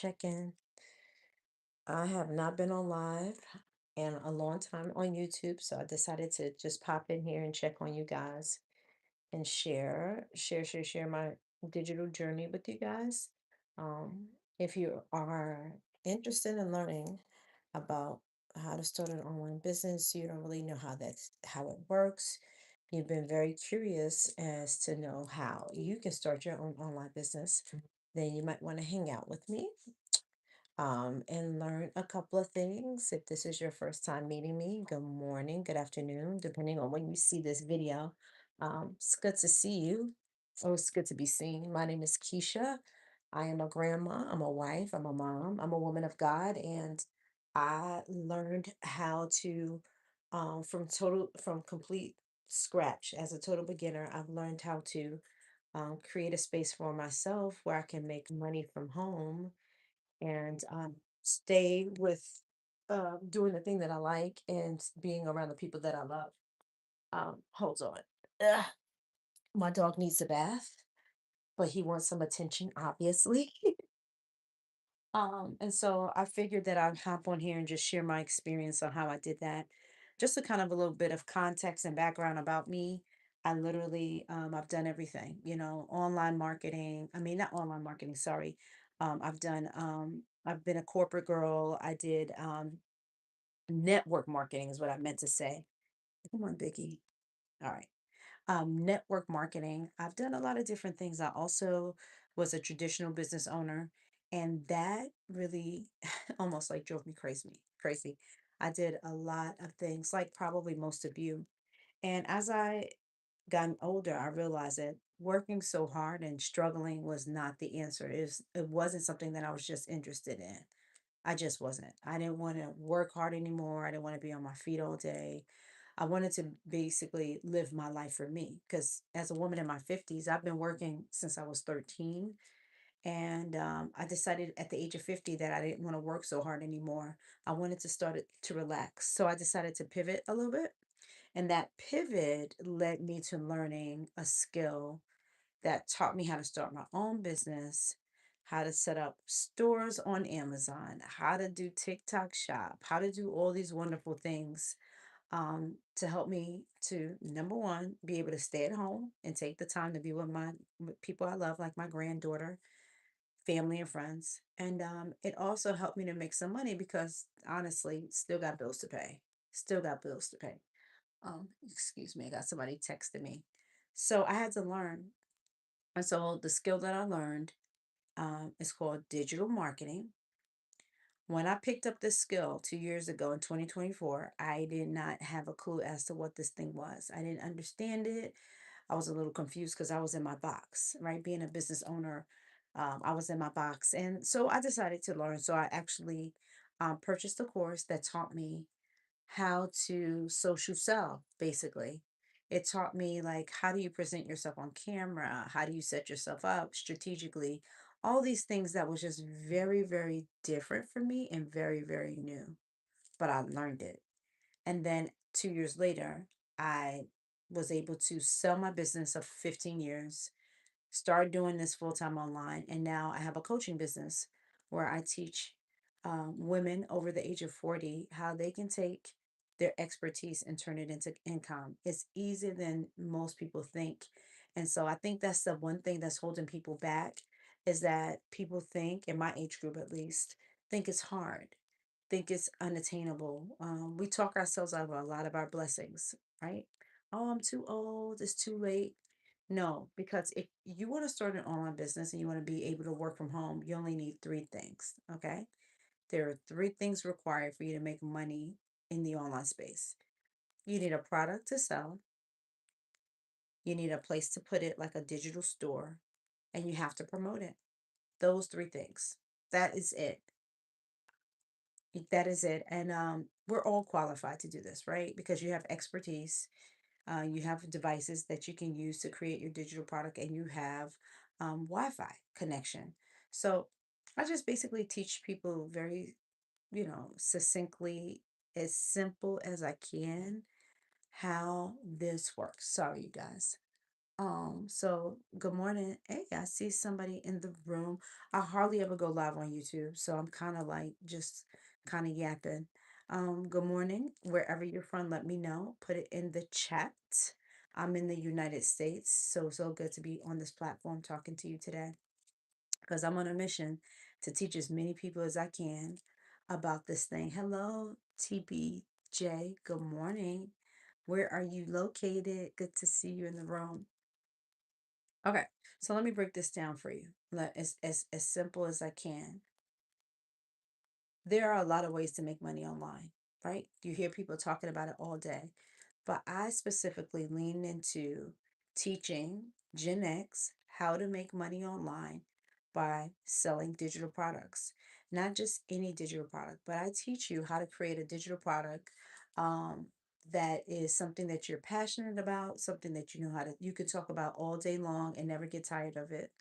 check in. I have not been on live in a long time on YouTube, so I decided to just pop in here and check on you guys and share my digital journey with you guys. Um, if you are interested in learning about how to start an online business, you don't really know how it works. You've been very curious as to know how you can start your own online business, then you might want to hang out with me and learn a couple of things. If this is your first time meeting me, good morning, good afternoon, depending on when you see this video. It's good to see you. Oh, it's good to be seen. My name is Keisha. I am a grandma, I'm a wife, I'm a mom, I'm a woman of God, and I learned how to, from complete scratch as a total beginner. I've learned how to create a space for myself where I can make money from home and stay with doing the thing that I like and being around the people that I love. Hold on. Ugh, my dog needs a bath, but he wants some attention, obviously. And so I figured that I'd hop on here and just share my experience on how I did that. Just a kind of a little bit of context and background about me. I've done everything, online marketing. I mean, not online marketing, sorry. I've been a corporate girl. I did network marketing is what I meant to say. Come on, Biggie. All right. Network marketing. I've done a lot of different things. I also was a traditional business owner, and that really almost like drove me crazy. Crazy. I did a lot of things, like probably most of you. And as I gotten older, I realized that working so hard and struggling was not the answer. It wasn't something that I was just interested in. I just wasn't. I didn't want to work hard anymore. I didn't want to be on my feet all day. I wanted to basically live my life for me because as a woman in my 50s, I've been working since I was 13. And I decided at the age of 50 that I didn't want to work so hard anymore. I wanted to start it to relax. So I decided to pivot a little bit. And that pivot led me to learning a skill that taught me how to start my own business, how to set up stores on Amazon, how to do TikTok shop, how to do all these wonderful things to help me to number one, be able to stay at home and take the time to be with people I love, like my granddaughter, family, and friends. And it also helped me to make some money because honestly, still got bills to pay. Still got bills to pay. Excuse me, I got somebody texting me. So I had to learn. And so the skill that I learned is called digital marketing. When I picked up this skill 2 years ago in 2024, I did not have a clue as to what this thing was. I didn't understand it. I was a little confused because I was in my box, right? Being a business owner, I was in my box. And so I decided to learn. So I actually purchased a course that taught me how to social sell, basically. It taught me like how do you present yourself on camera? How do you set yourself up strategically? All these things that was just very, very different for me and very, very new. But I learned it. And then 2 years later, I was able to sell my business of 15 years, start doing this full time online. And now I have a coaching business where I teach women over the age of 40 how they can take their expertise and turn it into income. It's easier than most people think. And so I think that's the one thing that's holding people back is that people think, in my age group at least, think it's hard, think it's unattainable. We talk ourselves out of a lot of our blessings, right? Oh, I'm too old, it's too late. No, because if you want to start an online business and you want to be able to work from home, you only need three things. Okay. There are three things required for you to make money in the online space. You need a product to sell, you need a place to put it, like a digital store, and you have to promote it. Those three things. That is it. That is it. And we're all qualified to do this, right? Because you have expertise. You have devices that you can use to create your digital product, and you have Wi-Fi connection. So I just basically teach people very, succinctly, as simple as I can, how this works. Sorry, you guys. So good morning. Hey, I see somebody in the room. I hardly ever go live on YouTube, so I'm kind of like just kind of yapping. Good morning. Wherever you're from, let me know. Put it in the chat. I'm in the United States, so good to be on this platform talking to you today because I'm on a mission to teach as many people as I can about this thing. Hello, TBJ. Good morning. Where are you located? Good to see you in the room. Okay, so let me break this down for you. As simple as I can. There are a lot of ways to make money online, right? You hear people talking about it all day. But I specifically lean into teaching Gen X how to make money online by selling digital products. Not just any digital product, but I teach you how to create a digital product um, that is something that you're passionate about, something that you know how to, you can talk about all day long and never get tired of it,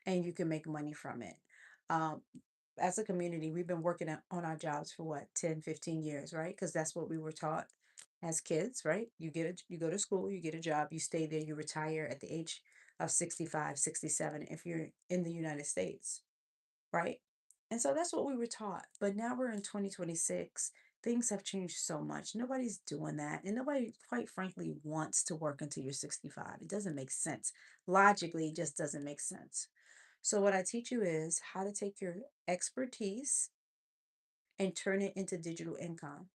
and you can make money from it. Um, as a community, we've been working on our jobs for what, 10, 15 years, right? Because that's what we were taught as kids, right? You go to school, you get a job, you stay there, you retire at the age of 65, 67 if you're in the United States, right? And so that's what we were taught. But now we're in 2026. Things have changed so much. Nobody's doing that. And nobody, quite frankly, wants to work until you're 65. It doesn't make sense. Logically, it just doesn't make sense. So, what I teach you is how to take your expertise and turn it into digital income.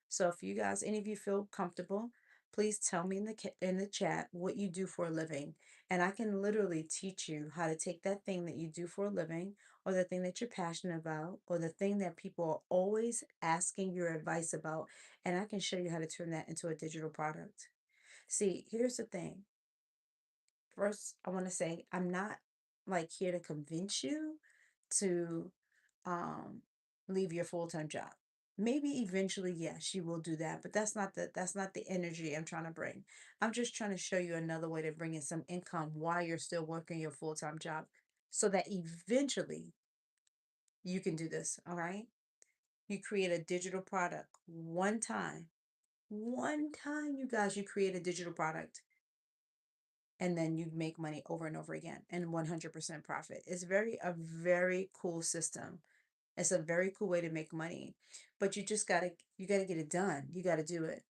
So if you guys, any of you feel comfortable, please tell me in the chat what you do for a living, and I can literally teach you how to take that thing that you do for a living, or the thing that you're passionate about, or the thing that people are always asking your advice about, and I can show you how to turn that into a digital product. See, here's the thing. First, I want to say I'm not like here to convince you to um leave your full-time job. Maybe eventually, yes, you will do that, but that's not the energy I'm trying to bring. I'm just trying to show you another way to bring in some income while you're still working your full-time job so that eventually you can do this, all right? You create a digital product one time. One time, you guys, you create a digital product and then you make money over and over again and 100% profit. It's a very cool system. It's a very cool way to make money, but you gotta get it done. You gotta do it.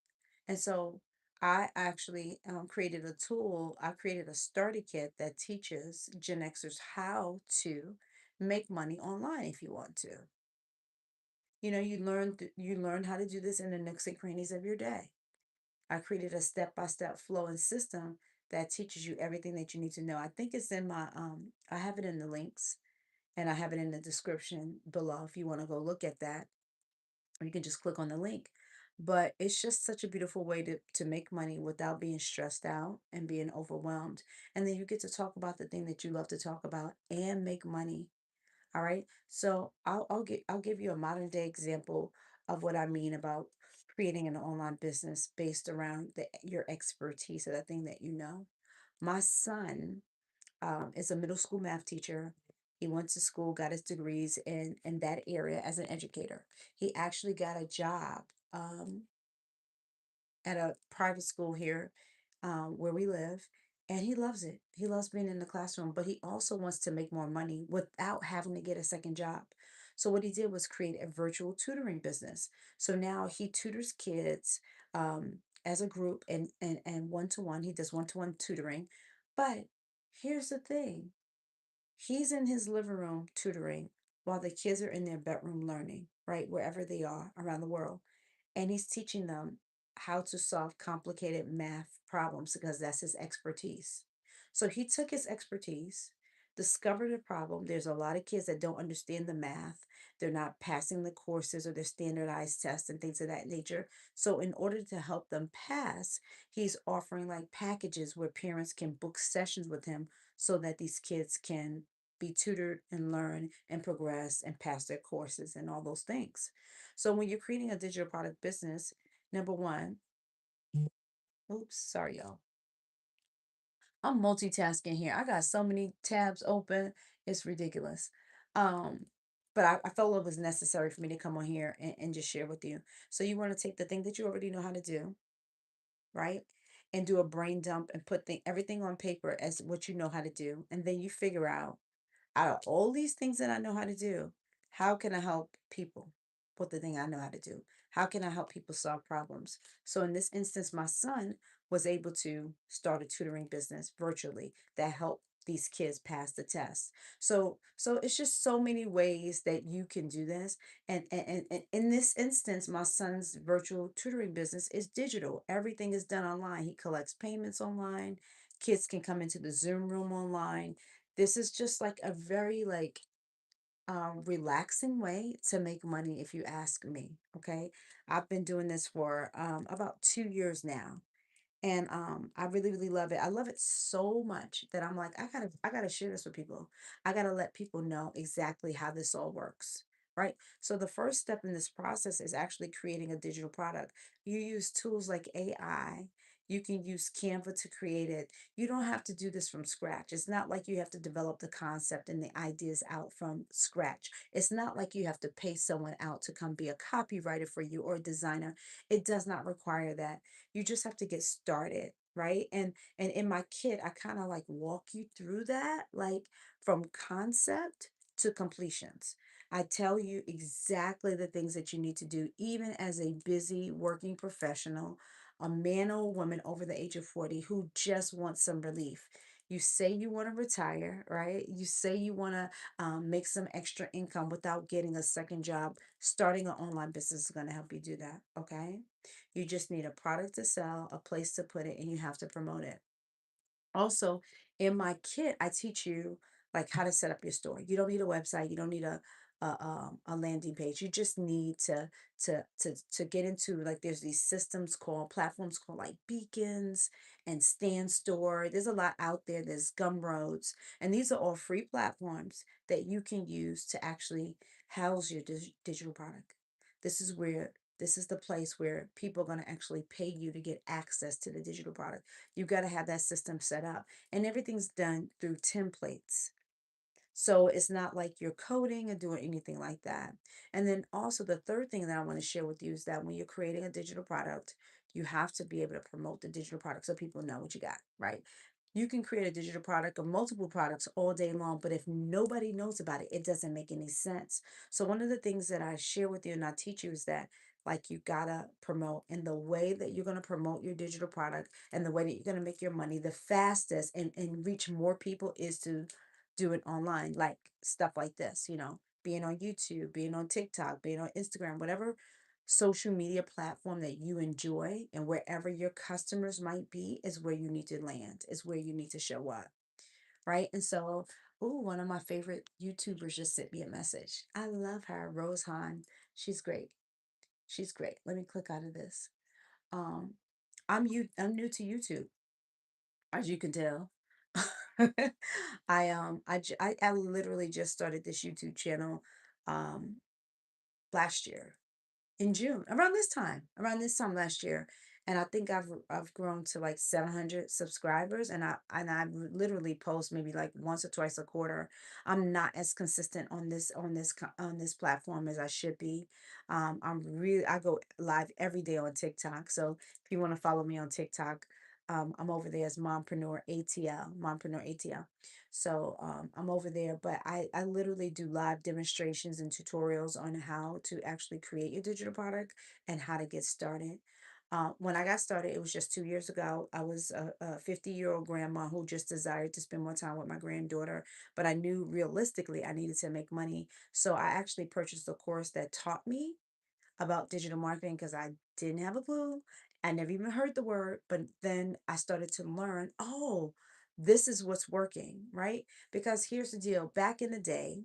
And so I actually created a tool. I created a starter kit that teaches Gen Xers how to make money online if you want to. You know, you learn how to do this in the nooks and crannies of your day. I created a step-by-step flow and system that teaches you everything that you need to know. I think it's in my I have it in the links and I have it in the description below if you want to go look at that. Or you can just click on the link. But it's just such a beautiful way to make money without being stressed out and being overwhelmed. And then you get to talk about the thing that you love to talk about and make money. All right. So I'll give you a modern day example of what I mean about creating an online business based around your expertise or the thing that you know. My son is a middle school math teacher. He went to school, got his degrees in that area as an educator. He actually got a job um, at a private school here where we live, and he loves it. He loves being in the classroom, but he also wants to make more money without having to get a second job. So what he did was create a virtual tutoring business. So now he tutors kids as a group and one to one. He does one to one tutoring. But here's the thing. He's in his living room tutoring while the kids are in their bedroom learning, right, wherever they are around the world. And he's teaching them how to solve complicated math problems because that's his expertise. So he took his expertise, discovered a problem. There's a lot of kids that don't understand the math. They're not passing the courses or their standardized tests and things of that nature. So, in order to help them pass, he's offering like packages where parents can book sessions with him so that these kids can be tutored and learn and progress and pass their courses and all those things. So when you're creating a digital product business, number one, oops, sorry, y'all. I'm multitasking here. I got so many tabs open. It's ridiculous. Um, but I felt it was necessary for me to come on here and just share with you. So you want to take the thing that you already know how to do, right? and do a brain dump and put everything on paper as what you know how to do. And then you figure out of all these things that I know how to do, how can I help people with the thing I know how to do? How can I help people solve problems? So in this instance, my son was able to start a tutoring business virtually that helped these kids pass the test. So it's just so many ways that you can do this. And in this instance, my son's virtual tutoring business is digital. Everything is done online. He collects payments online. Kids can come into the Zoom room online. This is just like a very like relaxing way to make money if you ask me. Okay. I've been doing this for about 2 years now. And I really, really love it. I love it so much that I'm like, I gotta share this with people. I gotta let people know exactly how this all works. Right. So the first step in this process is actually creating a digital product. You use tools like AI. You can use Canva to create it. You don't have to do this from scratch. It's not like you have to develop the concept and the ideas out from scratch. It's not like you have to pay someone out to come be a copywriter for you or a designer. It does not require that. You just have to get started, right? And in my kit, I kind of like walk you through that, like from concept to completions. I tell you exactly the things that you need to do, even as a busy working professional, a man or a woman over the age of 40 who just wants some relief. You say you want to retire, right? You say you want to make some extra income without getting a second job. Starting an online business is going to help you do that, okay? You just need a product to sell, a place to put it, and you have to promote it. Also, in my kit, I teach you like how to set up your store. You don't need a website. You don't need a landing page. You just need to get into like there's these systems called platforms called like Beacons and Stand Store. There's a lot out there. There's Gumroads, and these are all free platforms that you can use to actually house your digital product. This is where this is the place where people are going to actually pay you to get access to the digital product. You got to have that system set up, and everything's done through templates. So it's not like you're coding or doing anything like that. And then also the third thing that I want to share with you is that when you're creating a digital product, you have to be able to promote the digital product so people know what you got, right? You can create a digital product or multiple products all day long, but if nobody knows about it, it doesn't make any sense. So one of the things that I share with you and I teach you is that like you gotta promote, and the way that you're gonna promote your digital product and the way that you're gonna make your money the fastest and reach more people is to do it online, like stuff like this, being on YouTube, being on TikTok, being on Instagram, whatever social media platform that you enjoy and wherever your customers might be is where you need to land, is where you need to show up. Right. And so, oh, one of my favorite YouTubers just sent me a message. I love her, Rose Hahn. She's great. She's great. Let me click out of this. Um, I'm new to YouTube, as you can tell. I literally just started this YouTube channel um last year in June, around this time last year. And I think I've grown to like 700 subscribers, and I literally post maybe like once or twice a quarter. I'm not as consistent on this platform as I should be. I go live every day on TikTok. So if you want to follow me on TikTok, I'm over there as Mompreneur ATL. So I'm over there, but I literally do live demonstrations and tutorials on how to actually create your digital product and how to get started. When I got started, it was just 2 years ago. I was a 50-year-old grandma who just desired to spend more time with my granddaughter, but I knew realistically I needed to make money. So I actually purchased a course that taught me about digital marketing because I didn't have a clue. I never even heard the word, but then I started to learn, oh, this is what's working, right? Because here's the deal. Back in the day,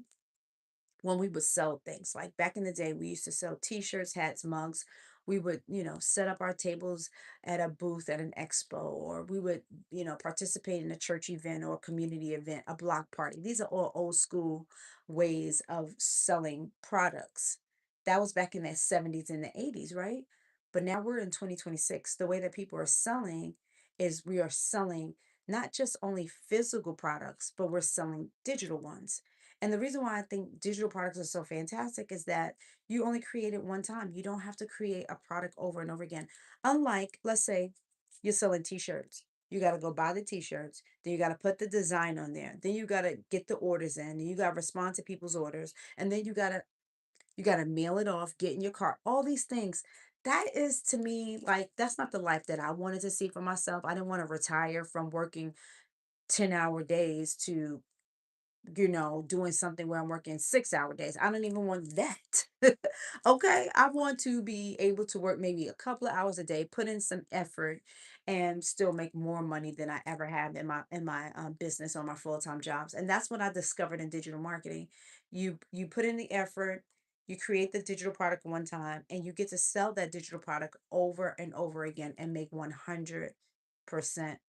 when we would sell things. Like back in the day, we used to sell t-shirts, hats, mugs. We would, set up our tables at a booth at an expo, or we would, participate in a church event or a community event, a block party. These are all old school ways of selling products. That was back in the 70s and the 80s, right? But now we're in 2026. The way that people are selling is we are selling not just only physical products, but we're selling digital ones. And the reason why I think digital products are so fantastic is that you only create it one time. You don't have to create a product over and over again. Unlike, let's say, You're selling t-shirts. You got to go buy the t-shirts. Then you got to put the design on there. Then you got to get the orders in. Then you got to respond to people's orders. And then you got to mail it off, get in your car. All these things. That is to me like that's not the life that I wanted to see for myself. I didn't want to retire from working 10-hour days to doing something where I'm working 6-hour days. I don't even want that. Okay. I want to be able to work maybe a couple of hours a day, put in some effort, and still make more money than I ever have in my business or my full-time jobs. And that's what I discovered in digital marketing. You put in the effort, you create the digital product one time, and you get to sell that digital product over and over again and make 100%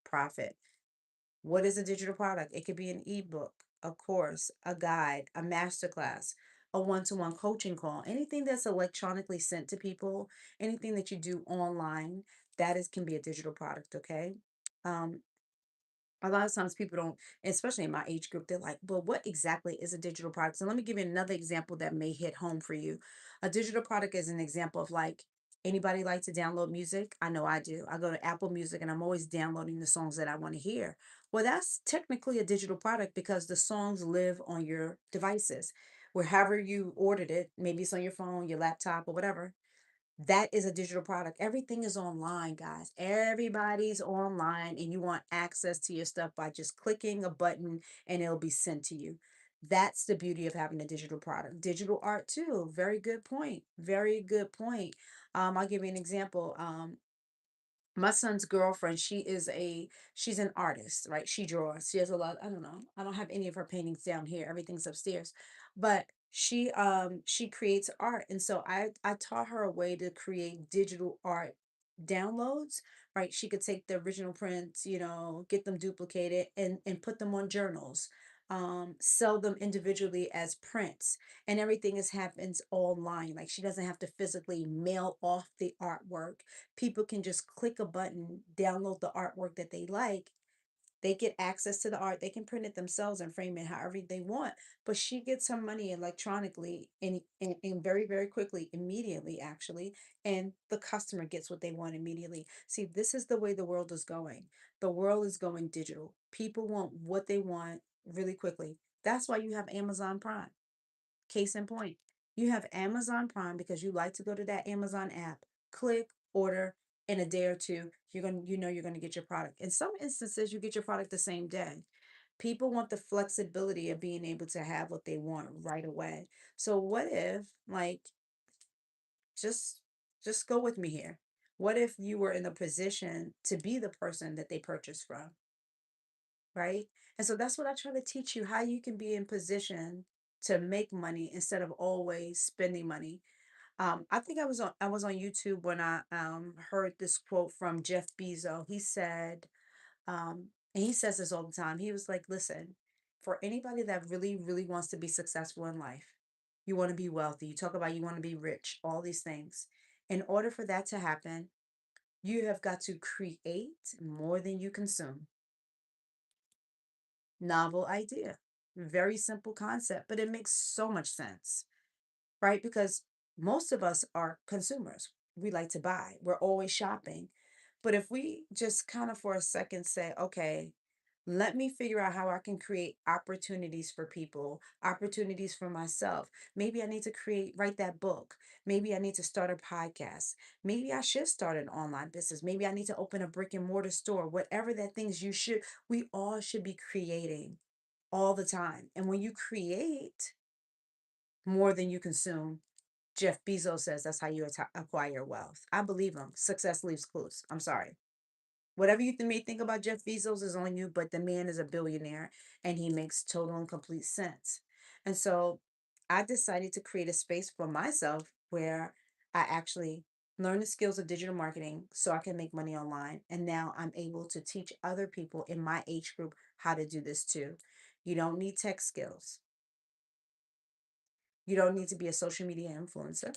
profit. What is a digital product? It could be an ebook, a course, a guide, a masterclass, a one-to-one coaching call, anything that's electronically sent to people, anything that you do online, that is can be a digital product, okay? Um, a lot of times people don't, especially in my age group, they're like, well, what exactly is a digital product? So let me give you another example that may hit home for you. A digital product is an example of like, anybody like to download music? I know I do. I go to Apple Music and I'm always downloading the songs that I want to hear. Well, that's technically a digital product because the songs live on your devices. Wherever you ordered it, maybe it's on your phone, your laptop, or whatever, that is a digital product. Everything is online, guys. Everybody's online, and you want access to your stuff by just clicking a button and it'll be sent to you. That's the beauty of having a digital product. Digital art, too. Very good point. Very good point. I'll give you an example. My son's girlfriend, she's an artist, right? She draws. She has a lot, I don't know, I don't have any of her paintings down here, everything's upstairs. But she creates art, and so I taught her a way to create digital art downloads. Right, she could take the original prints, get them duplicated and put them on journals, sell them individually as prints, and everything is happens online. Like, she doesn't have to physically mail off the artwork. People can just click a button, download the artwork that they like. They get access to the art. They can print it themselves and frame it however they want. But she gets her money electronically and very, very quickly, immediately, actually. And the customer gets what they want immediately. See, this is the way the world is going. The world is going digital. People want what they want really quickly. That's why you have Amazon Prime. Case in point, you have Amazon Prime because you like to go to that Amazon app, click, order, in a day or two, you're gonna get your product. In some instances, you get your product the same day. People want the flexibility of being able to have what they want right away. So what if, like, just just go with me here. What if you were in a position to be the person that they purchase from, right? And so that's what I try to teach you, how you can be in position to make money instead of always spending money. I think I was on YouTube when I heard this quote from Jeff Bezos. He said, and he says this all the time. He was like, "Listen, for anybody that really, really wants to be successful in life, you want to be wealthy. You talk about you want to be rich, all these things. In order for that to happen, you have got to create more than you consume." Novel idea, very simple concept, but it makes so much sense, right? Because most of us are consumers. We like to buy, we're always shopping. But if we just kind of for a second say, okay, let me figure out how I can create opportunities for people, opportunities for myself. Maybe I need to write that book. Maybe I need to start a podcast. Maybe I should start an online business. Maybe I need to open a brick and mortar store. Whatever that things we all should be creating all the time. And when you create more than you consume, Jeff Bezos says that's how you acquire wealth. I believe him. Success leaves clues. I'm sorry. Whatever you may think about Jeff Bezos is on you, but the man is a billionaire and he makes total and complete sense. And so I decided to create a space for myself where I actually learn the skills of digital marketing so I can make money online. And now I'm able to teach other people in my age group how to do this too. You don't need tech skills. You don't need to be a social media influencer.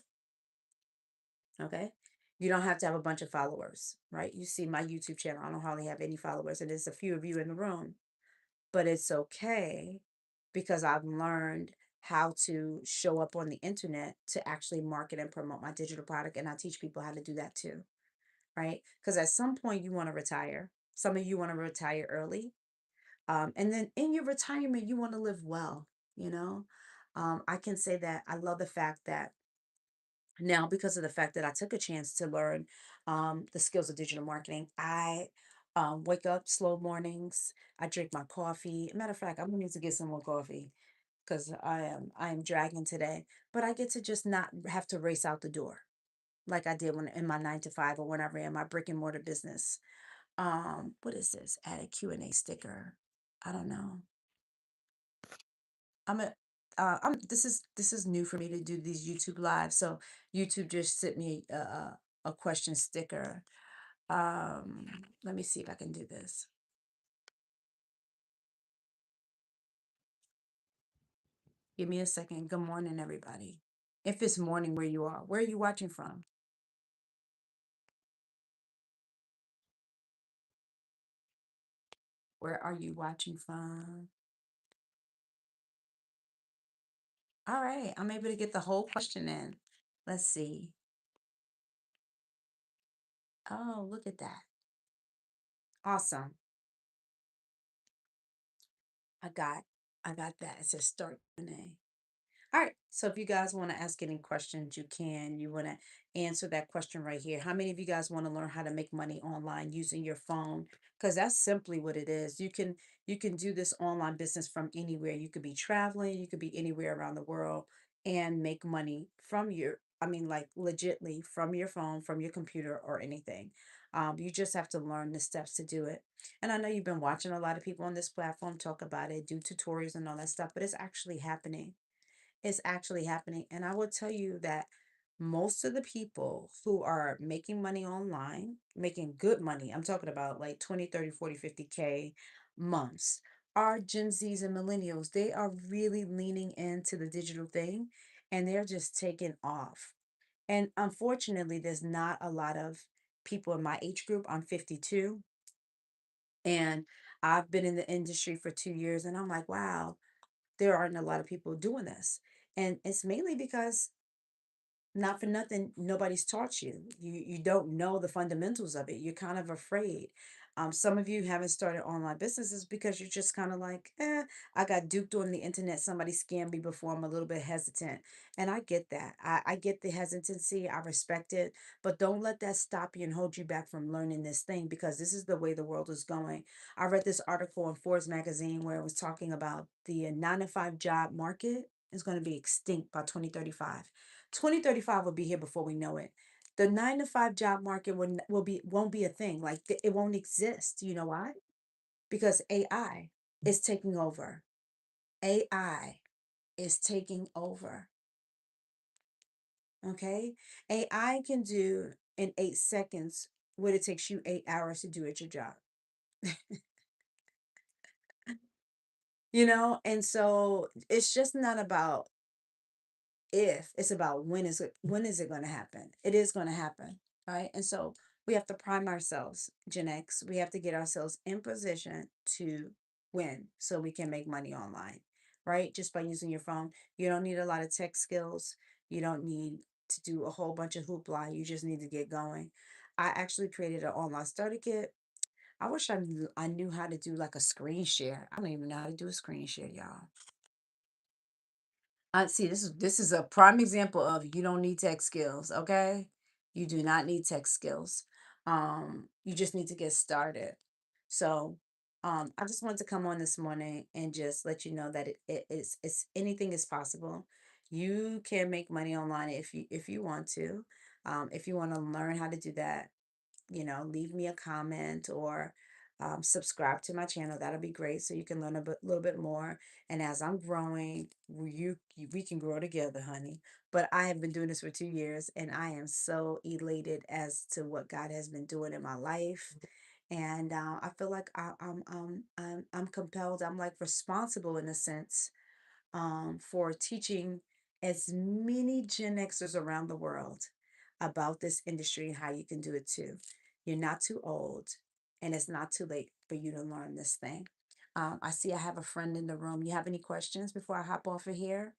Okay. You don't have to have a bunch of followers, right? You see my YouTube channel. I don't hardly have any followers, and there's a few of you in the room, but it's okay because I've learned how to show up on the internet to actually market and promote my digital product. And I teach people how to do that too, right? Because at some point you want to retire. Some of you want to retire early. And then in your retirement, you want to live well, you know? I can say that I love the fact that now, because of the fact that I took a chance to learn the skills of digital marketing, I wake up slow mornings. I drink my coffee. Matter of fact, I'm gonna need to get some more coffee because I am dragging today. But I get to just not have to race out the door like I did when in my 9 to 5 or when I ran my brick and mortar business. What is this? Add a Q&A sticker. I don't know. I'm a this is new for me to do these YouTube lives. So YouTube just sent me a question sticker. Let me see if I can do this. Give me a second. Good morning, everybody. If it's morning where you are, where are you watching from? Where are you watching from? All right, I'm able to get the whole question in. Let's see. Oh, look at that. Awesome. I got I got that. It says start Q&A. All right. So if you guys want to ask any questions, you can. You want to answer that question right here. How many of you guys want to learn how to make money online using your phone? Because that's simply what it is. You can do this online business from anywhere. You could be traveling, you could be anywhere around the world and make money from your, I mean, like legitly from your phone, from your computer or anything. You just have to learn the steps to do it. And I know you've been watching a lot of people on this platform talk about it, do tutorials and all that stuff, but it's actually happening. It's actually happening. And I will tell you that most of the people who are making money online, making good money, I'm talking about like 20, 30, 40, 50K months, are Gen Zs and millennials. They are really leaning into the digital thing and they're just taking off. And unfortunately, there's not a lot of people in my age group. I'm 52 and I've been in the industry for 2 years and I'm like, wow, there aren't a lot of people doing this. And it's mainly because not for nothing, nobody's taught you. You don't know the fundamentals of it. You're kind of afraid. Some of you haven't started online businesses because you're just kind of like, I got duped on the internet. Somebody scammed me before. I'm a little bit hesitant. And I get that. I get the hesitancy. I respect it. But don't let that stop you and hold you back from learning this thing because this is the way the world is going. I read this article in Forbes magazine where it was talking about the 9 to 5 job market is going to be extinct by 2035. 2035 will be here before we know it. The 9 to 5 job market won't be a thing. Like it won't exist. You know why? Because AI is taking over. AI is taking over. Okay? AI can do in 8 seconds what it takes you 8 hours to do at your job. And so it's just not about if, it's about when is it going to happen. It is going to happen, right? And so we have to prime ourselves, Gen X. We have to get ourselves in position to win so we can make money online, right? Just by using your phone. You don't need a lot of tech skills. You don't need to do a whole bunch of hoopla. You just need to get going. I actually created an online starter kit. I wish I knew how to do like a screen share. I don't even know how to do a screen share, y'all. See, this is a prime example of you don't need tech skills, okay? You do not need tech skills. You just need to get started. So, I just wanted to come on this morning and just let you know that it's anything is possible. You can make money online if you want to. If you want to learn how to do that, leave me a comment or subscribe to my channel. That'll be great. So you can learn little bit more. And as I'm growing, we can grow together, honey. But I have been doing this for 2 years and I am so elated as to what God has been doing in my life. And I feel like I'm compelled. I'm like responsible in a sense for teaching as many Gen Xers around the world about this industry and how you can do it too. You're not too old, and it's not too late for you to learn this thing. I see I have a friend in the room. You have any questions before I hop off of here?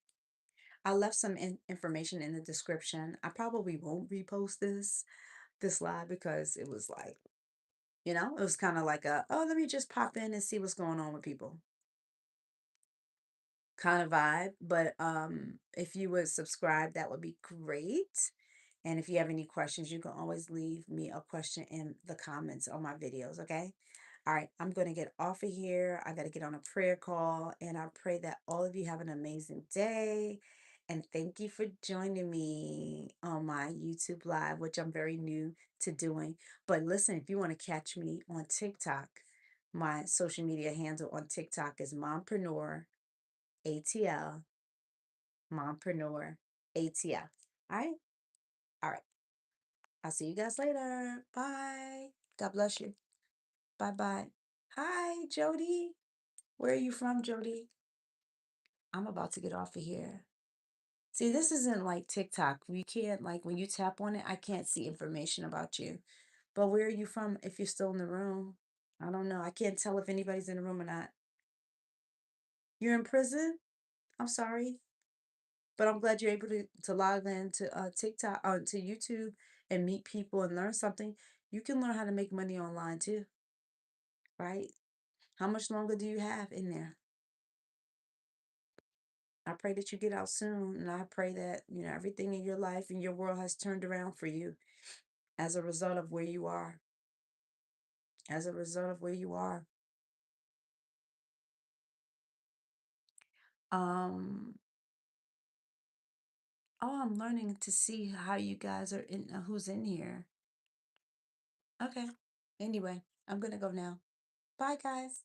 I left some information in the description. I probably won't repost this, this live because it was like, it was kind of like oh, let me just pop in and see what's going on with people kind of vibe. But if you would subscribe, that would be great. And if you have any questions, you can always leave me a question in the comments on my videos, okay? All right, I'm going to get off of here. I got to get on a prayer call, and I pray that all of you have an amazing day. And thank you for joining me on my YouTube live, which I'm very new to doing. But listen, if you want to catch me on TikTok, my social media handle on TikTok is Mompreneur ATL, Mompreneur ATL. All right. All right. I'll see you guys later. Bye. God bless you. Bye bye. Hi, Jody. Where are you from, Jody? I'm about to get off of here. See, this isn't like TikTok. You can't, like, when you tap on it, I can't see information about you. But where are you from if you're still in the room? I don't know. I can't tell if anybody's in the room or not. You're in prison? I'm sorry. But I'm glad you're able to log in to TikTok, to YouTube and meet people and learn something. You can learn how to make money online too, right? How much longer do you have in there? I pray that you get out soon, and I pray that, everything in your life and your world has turned around for you as a result of where you are. As a result of where you are. Um, oh, I'm learning to see how you guys are in, who's in here. Okay. Anyway, I'm gonna go now. Bye, guys.